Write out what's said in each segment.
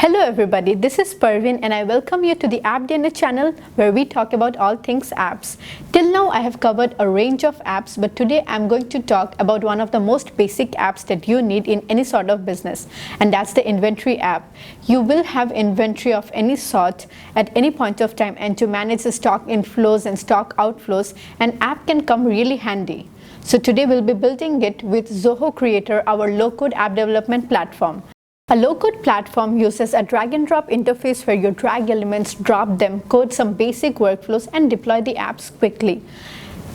Hello everybody, this is Parveen and I welcome you to the App DNA channel where we talk about all things apps. Till now I have covered a range of apps, but today I'm going to talk about one of the most basic apps that you need in any sort of business, and that's the inventory app. You will have inventory of any sort at any point of time, and to manage the stock inflows and stock outflows, an app can come really handy. So today we'll be building it with Zoho Creator, our low-code app development platform. A low-code platform uses a drag-and-drop interface where you drag elements, drop them, code some basic workflows, and deploy the apps quickly.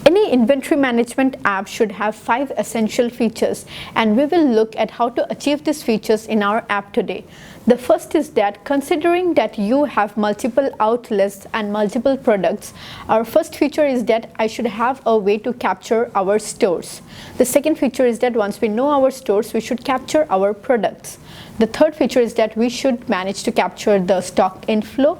Any inventory management app should have 5 essential features, and we will look at how to achieve these features in our app today. The first is that considering that you have multiple outlets and multiple products, our first feature is that I should have a way to capture our stores. The second feature is that once we know our stores, we should capture our products. The third feature is that we should manage to capture the stock inflow.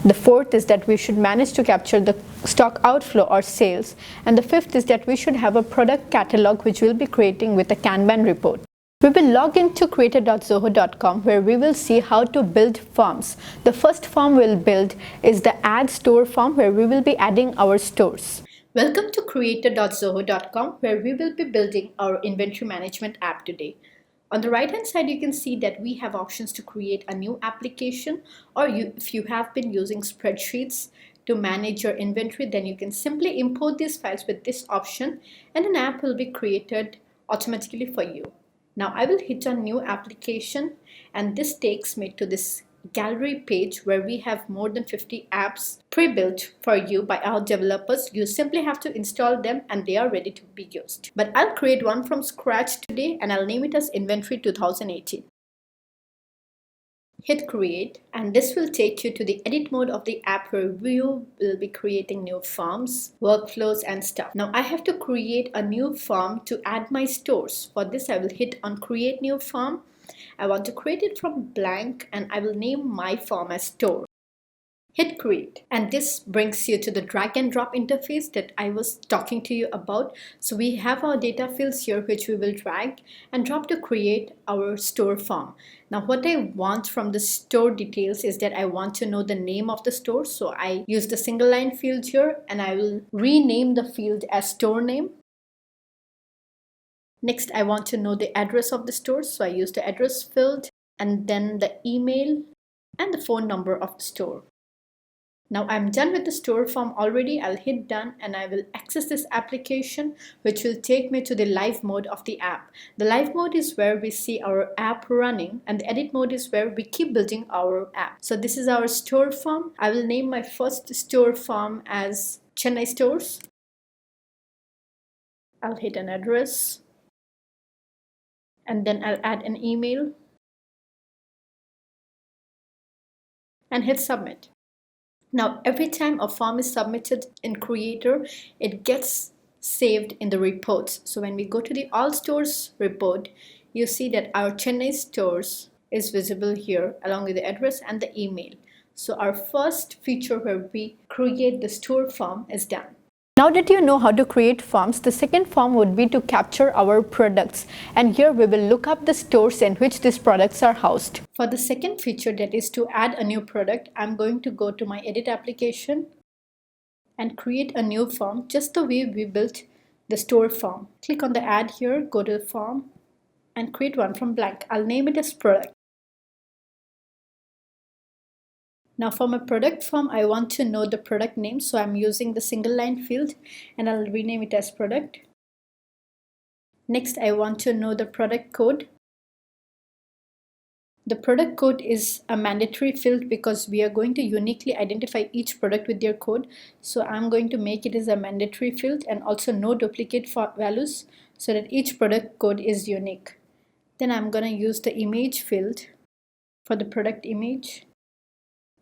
The fourth is that we should manage to capture the stock outflow or sales. And the fifth is that we should have a product catalog which we'll be creating with a Kanban report. We will log into creator.zoho.com where we will see how to build forms. The first form we'll build is the add store form where we will be adding our stores. Welcome to creator.zoho.com where we will be building our inventory management app today. On the right hand side, you can see that we have options to create a new application, or if you have been using spreadsheets to manage your inventory, then you can simply import these files with this option and an app will be created automatically for you. Now I will hit on new application and this takes me to this gallery page where we have more than 50 apps pre-built for you by our developers. You simply have to install them and they are ready to be used. But I'll create one from scratch today and I'll name it as Inventory 2018. Hit create and this will take you to the edit mode of the app where we will be creating new forms, workflows and stuff. Now I have to create a new form to add my stores. For this I will hit on create new form. I want to create it from blank and I will name my form as store. Hit create and this brings you to the drag and drop interface that I was talking to you about. So we have our data fields here which we will drag and drop to create our store form. Now what I want from the store details is that I want to know the name of the store. So I use the single line field here and I will rename the field as store name. Next, I want to know the address of the store, so I use the address field and then the email and the phone number of the store. Now I'm done with the store form already. I'll hit done and I will access this application which will take me to the live mode of the app. The live mode is where we see our app running and the edit mode is where we keep building our app. So this is our store form. I will name my first store form as Chennai Stores. I'll hit an address. And then I'll add an email and hit submit. Now every time a form is submitted in Creator, it gets saved in the reports. So when we go to the all stores report, you see that our Chennai stores is visible here along with the address and the email. So our first feature where we create the store form is done. Now that you know how to create forms, the second form would be to capture our products. And here we will look up the stores in which these products are housed. For the second feature, that is to add a new product, I'm going to go to my edit application and create a new form just the way we built the store form. Click on the add here, go to the form and create one from blank. I'll name it as product. Now for my product form, I want to know the product name. So I'm using the single line field and I'll rename it as product. Next, I want to know the product code. The product code is a mandatory field because we are going to uniquely identify each product with their code. So I'm going to make it as a mandatory field and also no duplicate values so that each product code is unique. Then I'm going to use the image field for the product image.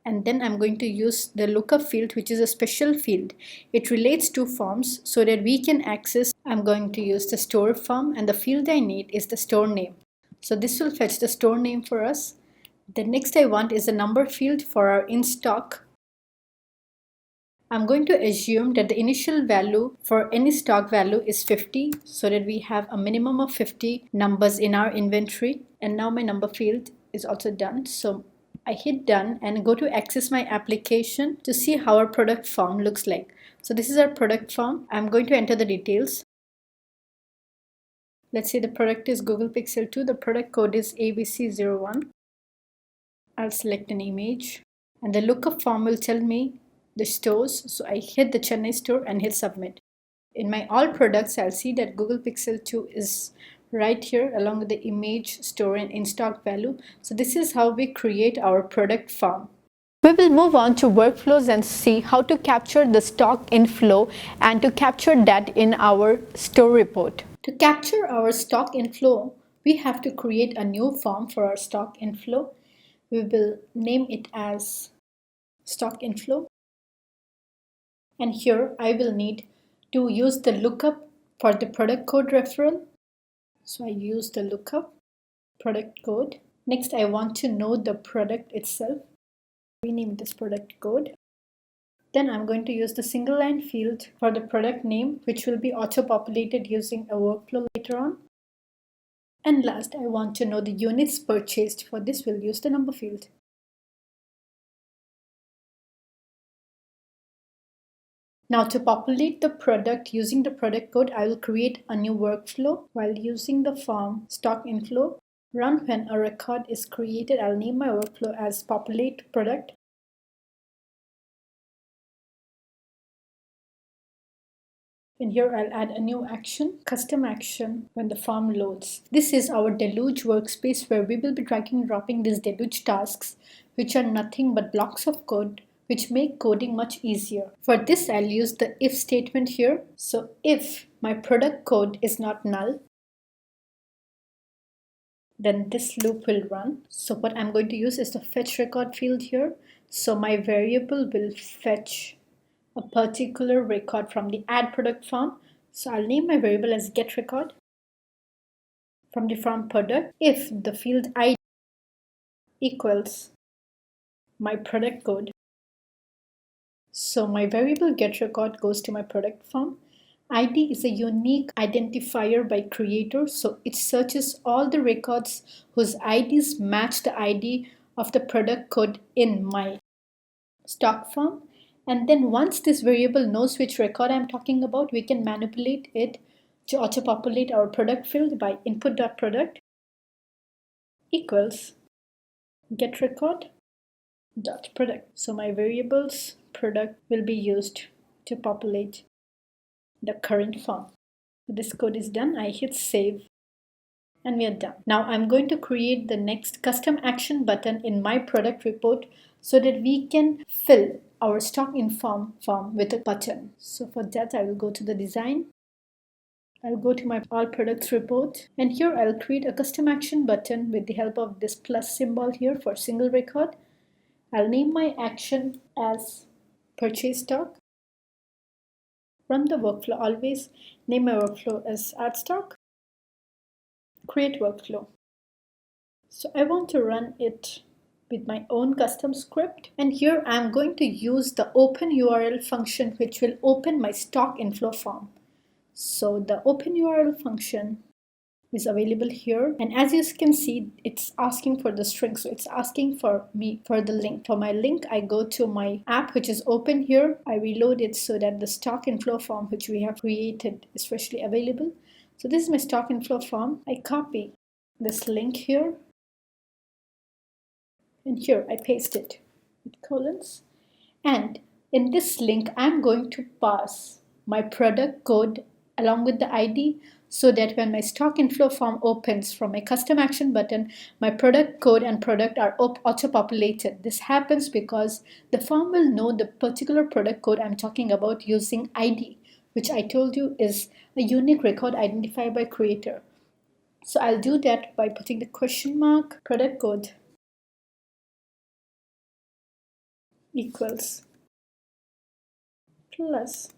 And then I'm going to use the lookup field, which is a special field. It relates to forms so that we can access. I'm going to use the store form and the field I need is the store name. So this will fetch the store name for us. The next I want is a number field for our in stock. I'm going to assume that the initial value for any stock value is 50 so that we have a minimum of 50 numbers in our inventory. And now my number field is also done. So I hit done and go to access my application to see how our product form looks like. So this is our product form. I'm going to enter the details. Let's say the product is Google Pixel 2. The product code is ABC01. I'll select an image and the lookup form will tell me the stores. So I hit the Chennai store and hit submit. In my all products, I'll see that Google Pixel 2 is right here along with the image, store and in-stock value. So this is how we create our product form. We will move on to workflows and see how to capture the stock inflow and to capture that in our store report. To capture our stock inflow, we have to create a new form for our stock inflow. We will name it as stock inflow. And here I will need to use the lookup for the product code referral. So I use the lookup product code. Next, I want to know the product itself. Rename this product code. Then I'm going to use the single line field for the product name, which will be auto-populated using a workflow later on. And last, I want to know the units purchased. For this, we'll use the number field. Now to populate the product using the product code, I will create a new workflow while using the form stock inflow. Run when a record is created. I'll name my workflow as populate product. And here I'll add a new action, custom action when the form loads. This is our deluge workspace where we will be dragging and dropping these deluge tasks, which are nothing but blocks of code which make coding much easier. For this, I'll use the if statement here. So if my product code is not null, then this loop will run. So what I'm going to use is the fetch record field here. So my variable will fetch a particular record from the add product form. So I'll name my variable as get record from the form product if the field ID equals my product code. So my variable get record goes to my product form. ID is a unique identifier by creator, so it searches all the records whose IDs match the ID of the product code in my stock form. And then once this variable knows which record I'm talking about, we can manipulate it to auto-populate our product field by input.product equals get record dot product. So my variables product will be used to populate the current form. This code is done. I hit save and we are done. Now I'm going to create the next custom action button in my product report so that we can fill our stock inform form with a button. So for that, I will go to the design. I'll go to my all products report and here I'll create a custom action button with the help of this plus symbol here for single record. I'll name my action as purchase stock. Run the workflow. Always name my workflow as add stock. Create workflow. So I want to run it with my own custom script. And here I'm going to use the open URL function, which will open my stock inflow form. So the open URL function is available here. And as you can see, it's asking for the string. So it's asking for me for the link. For my link, I go to my app, which is open here. I reload it so that the stock inflow form, which we have created, is freshly available. So this is my stock inflow form. I copy this link here. And here I paste it with colons. And in this link, I'm going to pass my product code along with the ID so that when my stock inflow form opens from my custom action button, my product code and product are auto-populated. This happens because the form will know the particular product code I'm talking about using ID, which I told you is a unique record identified by creator. So I'll do that by putting the question mark product code equals plus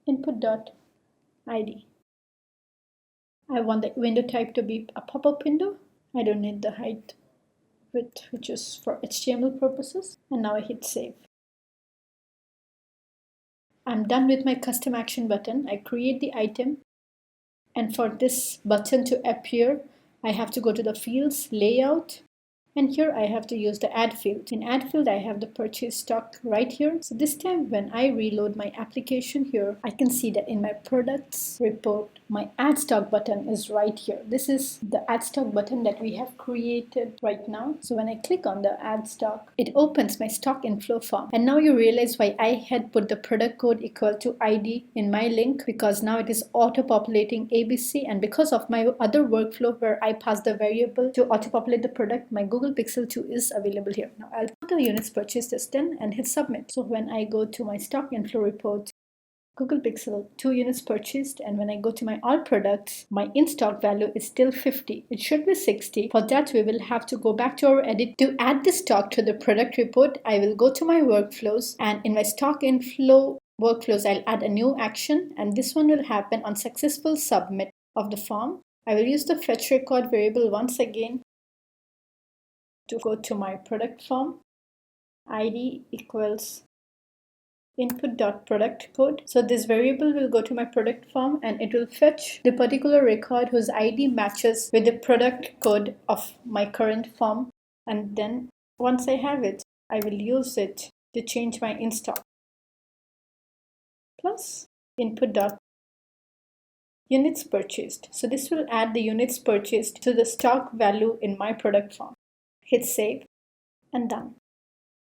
input.id. I want the window type to be a pop-up window. I don't need the height width, which is for HTML purposes. And now I hit save. I'm done with my custom action button. I create the item. And for this button to appear, I have to go to the fields, layout, And here I have to use the add field. In add field, I have the purchase stock right here. So this time when I reload my application here, I can see that in my products report, my add stock button is right here. This is the add stock button that we have created right now. So when I click on the add stock, it opens my stock inflow form. And now you realize why I had put the product code equal to ID in my link, because now it is auto-populating ABC, and because of my other workflow where I pass the variable to auto-populate the product, my Google Pixel 2 is available here. Now I'll put the units purchased as 10 and hit submit. So when I go to my stock inflow report, Google Pixel 2 units purchased, and when I go to my all products, my in-stock value is still 50. It should be 60. For that, we will have to go back to our edit. To add the stock to the product report, I will go to my workflows, and in my stock inflow workflows, I'll add a new action, and this one will happen on successful submit of the form. I will use the fetch record variable once again to go to my product form. ID equals input.product code. So this variable will go to my product form and it will fetch the particular record whose ID matches with the product code of my current form. And then once I have it, I will use it to change my in-stock. Plus input.units purchased. So this will add the units purchased to the stock value in my product form. Hit save and done.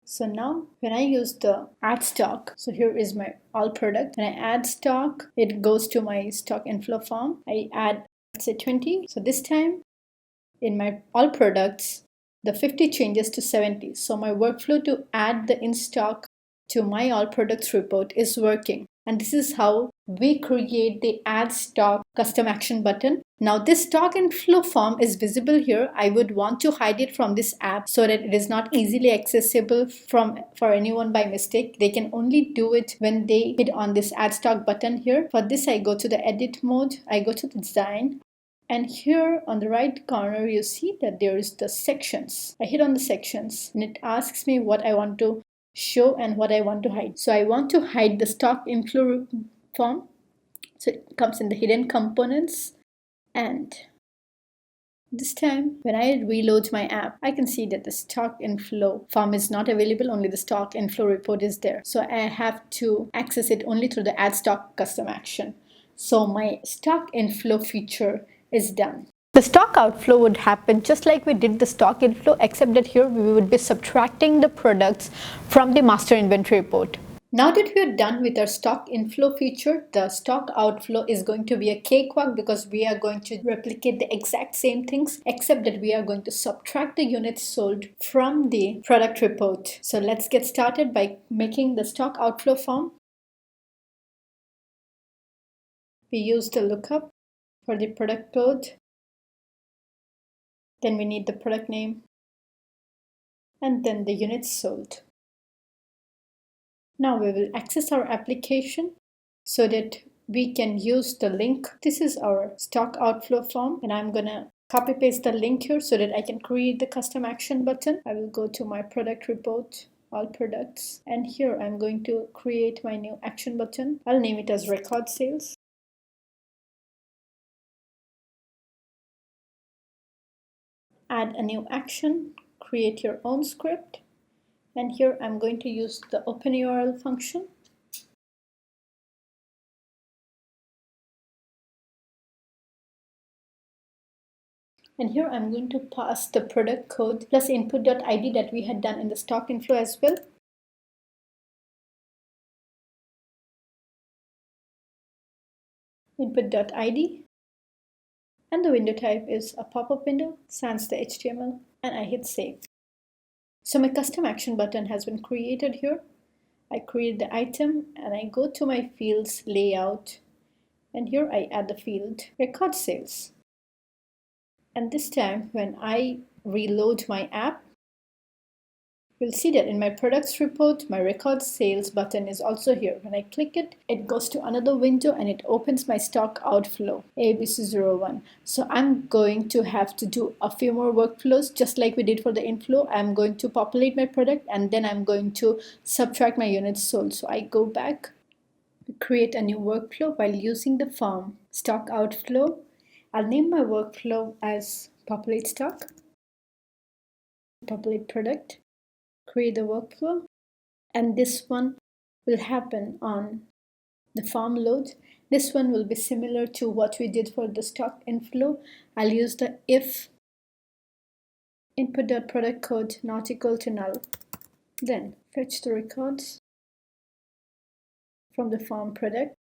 So now when I use the add stock, so here is my all product. When I add stock, it goes to my stock inflow form. I add, let's say 20. So this time in my all products, the 50 changes to 70. So my workflow to add the in stock to my all products report is working. And this is how we create the add stock custom action button. Now this stock inflow form is visible here. I would want to hide it from this app so that it is not easily accessible for anyone by mistake. They can only do it when they hit on this add stock button here. For this, I go to the edit mode. I go to the design. And here on the right corner, you see that there is the sections. I hit on the sections and it asks me what I want to show and what I want to hide. So I want to hide the stock inflow form. So it comes in the hidden components, and this time when I reload my app, I can see that the stock inflow form is not available, only the stock inflow report is there. So I have to access it only through the add stock custom action. So my stock inflow feature is done. The stock outflow would happen just like we did the stock inflow, except that here we would be subtracting the products from the master inventory report. Now that we are done with our stock inflow feature, the stock outflow is going to be a cakewalk because we are going to replicate the exact same things, except that we are going to subtract the units sold from the product report. So let's get started by making the stock outflow form. We use the lookup for the product code. Then we need the product name and then the units sold. Now we will access our application so that we can use the link. This is our stock outflow form, and I'm gonna copy paste the link here so that I can create the custom action button. I will go to my product report, all products, and here I'm going to create my new action button. I'll name it as record sales. Add a new action, create your own script, and here I'm going to use the OpenURL function. And here I'm going to pass the product code plus input.id that we had done in the stock inflow as well. Input.id, and the window type is a pop-up window, sans the HTML, and I hit save. So my custom action button has been created here. I create the item and I go to my fields layout, and here I add the field record sales. And this time when I reload my app, you'll see that in my products report, my record sales button is also here. When I click it, it goes to another window and it opens my stock outflow, ABC01. So I'm going to have to do a few more workflows, just like we did for the inflow. I'm going to populate my product and then I'm going to subtract my units sold. So I go back, create a new workflow while using the form stock outflow. I'll name my workflow as populate stock. Populate product, create the workflow, and this one will happen on the form load. This one will be similar to what we did for the stock inflow. I'll use the if input.product code not equal to null. Then fetch the records from the form product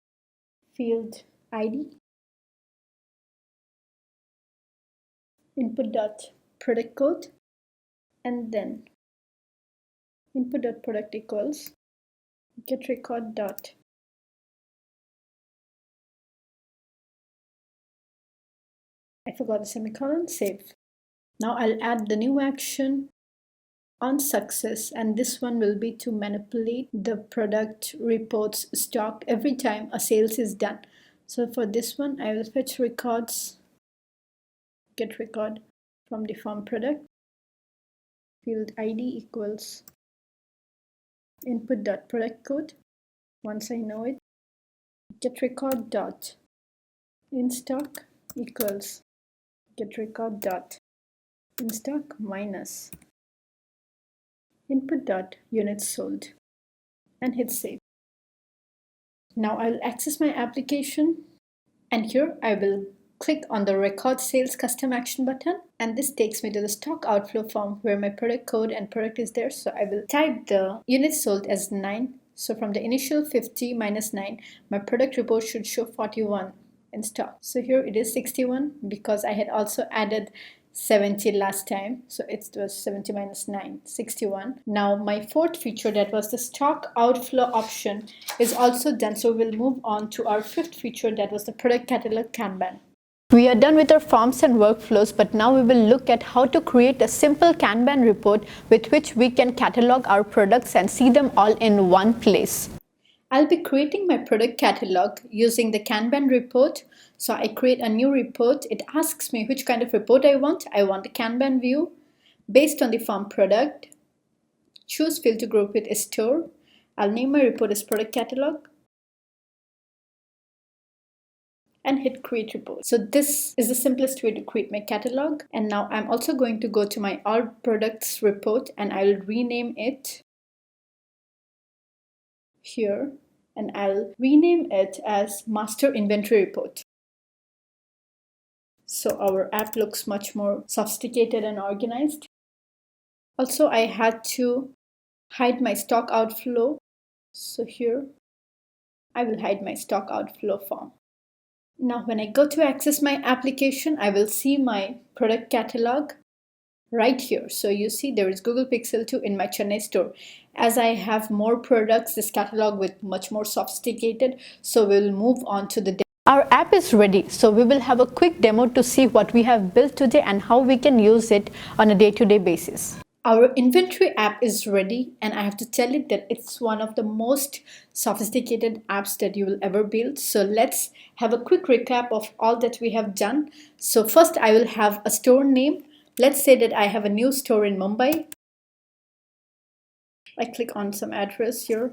field ID, input.product code, and then input.product equals get record dot I forgot the semicolon, save. Now I'll add the new action on success, and this one will be to manipulate the product reports stock every time a sales is done. So for this one, I will fetch records, get record from the form product, field ID equals input.product code. Once I know it, get record dot instock equals get record dot instock minus input dot units sold, and hit save. Now I'll access my application, and here I will click on the record sales custom action button, and this takes me to the stock outflow form where my product code and product is there. So I will type the units sold as 9. So from the initial 50 minus 9, my product report should show 41 in stock. So here it is 61 because I had also added 70 last time, so it was 70 minus 9, 61. Now my fourth feature, that was the stock outflow option, is also done. So we'll move on to our fifth feature, that was the product catalog Kanban. We are done with our forms and workflows, but now we will look at how to create a simple Kanban report with which we can catalog our products and see them all in one place. I'll be creating my product catalog using the Kanban report. So I create a new report. It asks me which kind of report I want. I want a Kanban view based on the form product. Choose field to group with a store. I'll name my report as product catalog and hit create report. So this is the simplest way to create my catalog. And now I'm also going to go to my all products report, and I'll rename it here, and I'll rename it as master inventory report. So our app looks much more sophisticated and organized. Also, I had to hide my stock outflow. So here I will hide my stock outflow form. Now when I go to access my application, I will see my product catalog right here. So you see there is Google Pixel 2 in my Chennai store. As I have more products, this catalog will much more sophisticated. So we'll move on to the demo. Our app is ready. So we will have a quick demo to see what we have built today and how we can use it on a day-to-day basis. Our inventory app is ready, and I have to tell you that it's one of the most sophisticated apps that you will ever build. So let's have a quick recap of all that we have done. So first I will have a store name. Let's say that I have a new store in Mumbai. I click on some address here,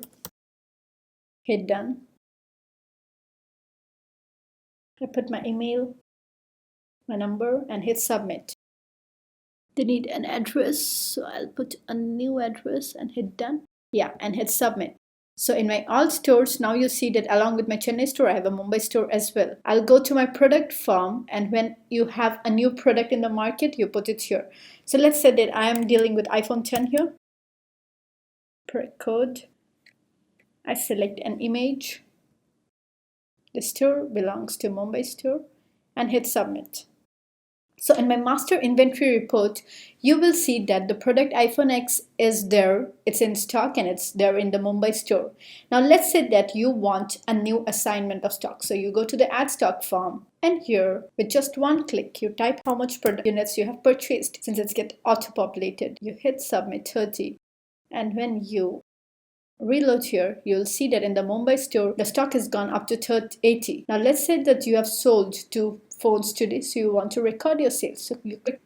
hit done. I put my email, my number, and hit submit. They need an address, so I'll put a new address and hit done. Yeah, and hit submit. So in my all stores, now you see that along with my Chennai store, I have a Mumbai store as well. I'll go to my product form, and when you have a new product in the market, you put it here. So let's say that I am dealing with iPhone 10 here. Product code. I select an image. The store belongs to Mumbai store, and hit submit. So in my master inventory report, you will see that the product iPhone X is there, it's in stock, and it's there in the Mumbai store. Now let's say that you want a new assignment of stock. So you go to the add stock form, and here with just one click, you type how much product units you have purchased. Since it's get auto-populated, you hit submit 30. And when you reload here, you'll see that in the Mumbai store, the stock has gone up to 80. Now let's say that you have sold 2 phones today, so you want to record your sales. So you click,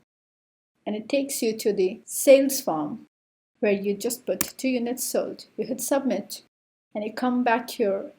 and it takes you to the sales form where you just put 2 units sold. You hit submit, and you come back here,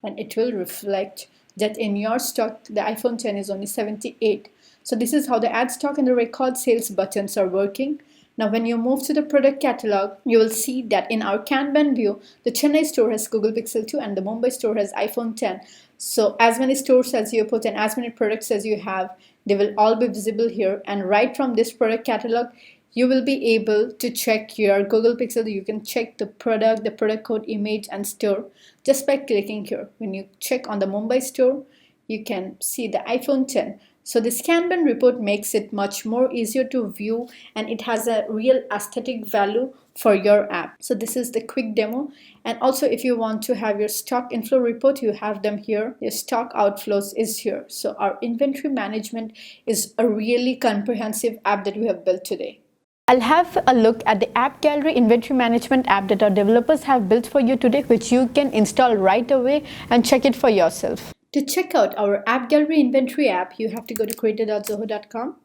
and it will reflect that in your stock, the iPhone 10 is only 78. So this is how the add stock and the record sales buttons are working. Now when you move to the product catalog, you will see that in our Kanban view, the Chennai store has Google Pixel 2 and the Mumbai store has iPhone 10. So as many stores as you put and as many products as you have, they will all be visible here. And right from this product catalog, you will be able to check your Google Pixel. You can check the product code, image and store just by clicking here. When you check on the Mumbai store, you can see the iPhone 10. So this Kanban report makes it much more easier to view and it has a real aesthetic value for your app. So this is the quick demo. And also if you want to have your stock inflow report, you have them here. Your stock outflows is here. So our inventory management is a really comprehensive app that we have built today. I'll have a look at the App Gallery Inventory Management app that our developers have built for you today, which you can install right away and check it for yourself. To check out our App Gallery Inventory app, you have to go to creator.zoho.com,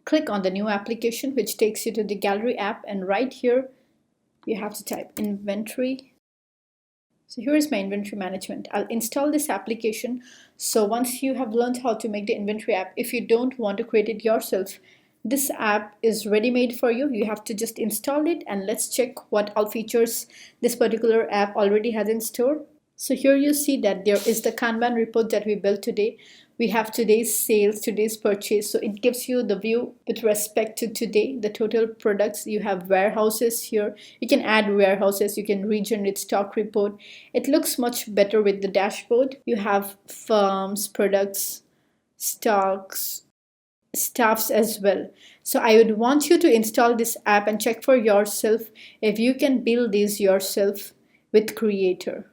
click on the new application which takes you to the Gallery app, and right here you have to type inventory. So here is my inventory management. I'll install this application. So once you have learned how to make the inventory app, if you don't want to create it yourself, this app is ready-made for you. You have to just install it, and let's check what all features this particular app already has in store. So here you see that there is the Kanban report that we built today. We have today's sales, today's purchase. So it gives you the view with respect to today, the total products. You have warehouses here. You can add warehouses. You can regenerate stock report. It looks much better with the dashboard. You have firms, products, stocks, staffs as well. So I would want you to install this app and check for yourself if you can build these yourself with Creator.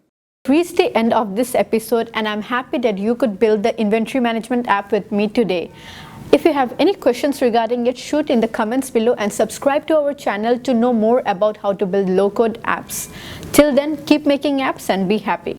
Reached the end of this episode, and I'm happy that you could build the inventory management app with me today. If you have any questions regarding it, shoot in the comments below and subscribe to our channel to know more about how to build low-code apps. Till then, keep making apps and be happy.